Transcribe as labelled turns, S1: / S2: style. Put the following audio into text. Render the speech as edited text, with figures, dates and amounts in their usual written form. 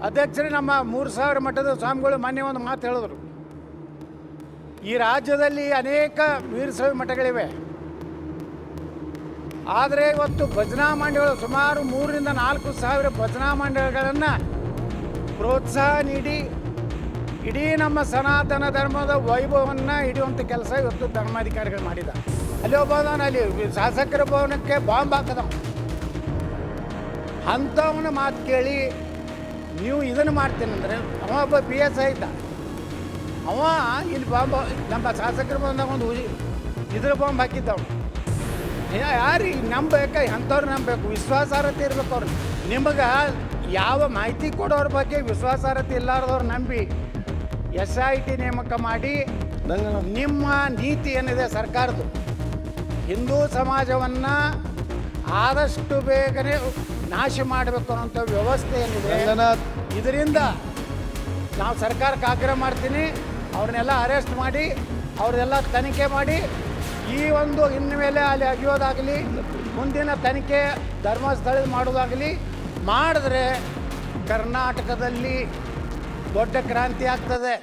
S1: ಅಧ್ಯಕ್ಷರೇ, ನಮ್ಮ 3000 ಮಠದ ಸ್ವಾಮಿಗಳು ಮೊನ್ನೆ ಒಂದು ಮಾತು ಹೇಳಿದ್ರು. ಈ ರಾಜ್ಯದಲ್ಲಿ ಅನೇಕ ವೀರಶೈವ ಮಠಗಳಿವೆ. ಆದರೆ ಇವತ್ತು ಭಜನಾ ಮಂಡಳಿಗಳು ಸುಮಾರು 3,000 to 4,000 ಭಜನಾ ಮಂಡಳಿಗಳನ್ನು ಪ್ರೋತ್ಸಾಹ ನೀಡಿ ಇಡೀ ನಮ್ಮ ಸನಾತನ ಧರ್ಮದ ವೈಭವವನ್ನು ಹಿಡಿಯುವಂಥ ಕೆಲಸ ಇವತ್ತು ಧರ್ಮಾಧಿಕಾರಿಗಳು ಮಾಡಿದ್ದಾರೆ. ಅಲ್ಲಿ ಒಬ್ಬದಾನ, ಅಲ್ಲಿ ಶಾಸಕರ ಭವನಕ್ಕೆ ಬಾಂಬ್ ಹಾಕದ ಅಂಥವನ್ನ ಮಾತು ಕೇಳಿ ನೀವು ಇದನ್ನು ಮಾಡ್ತೀನಂದರೆ, ಅವ ಒಬ್ಬ PSI ಇದ್ದ, ಅವ ಇಲ್ಲಿ ಬಾಂಬ್ ನಮ್ಮ ಶಾಸಕರ ಭವನದಾಗ ಒಂದು ಇದ್ರ ಬಾಂಬ್ ಹಾಕಿದ್ದವ. ಯಾರಿಗೆ ನಂಬಬೇಕು? ಅಂಥವ್ರು ನಂಬಬೇಕು, ವಿಶ್ವಾಸಾರ್ಹತೆ ಇರ್ಬೇಕು. ಅವ್ರು ನಿಮಗೆ ಯಾವ ಮಾಹಿತಿ ಕೊಡೋರ ಬಗ್ಗೆ ವಿಶ್ವಾಸಾರ್ಹತೆ ಇಲ್ಲಾರ್ದವ್ರು ನಂಬಿ SIT ನೇಮಕ ಮಾಡಿ ನಿಮ್ಮ ನೀತಿ ಏನಿದೆ ಸರ್ಕಾರದ್ದು, ಹಿಂದೂ ಸಮಾಜವನ್ನು ಆದಷ್ಟು ಬೇಗನೆ ನಾಶ ಮಾಡಬೇಕು ಅನ್ನೋಂಥ ವ್ಯವಸ್ಥೆ ಏನಿದೆ, ಇದರಿಂದ ನಾವು ಸರ್ಕಾರಕ್ಕೆ ಆಗ್ರಹ ಮಾಡ್ತೀನಿ, ಅವ್ರನ್ನೆಲ್ಲ ಅರೆಸ್ಟ್ ಮಾಡಿ ಅವ್ರನ್ನೆಲ್ಲ ತನಿಖೆ ಮಾಡಿ ಈ ಒಂದು ಹಿನ್ನೆಲೆ ಅಲ್ಲಿ ಅಗಿಯೋದಾಗಲಿ, ಮುಂದಿನ ತನಿಖೆ ಧರ್ಮಸ್ಥಳದ ಮಾಡೋದಾಗಲಿ ಮಾಡಿದ್ರೆ ಕರ್ನಾಟಕದಲ್ಲಿ ದೊಡ್ಡ ಕ್ರಾಂತಿ ಆಗ್ತದೆ.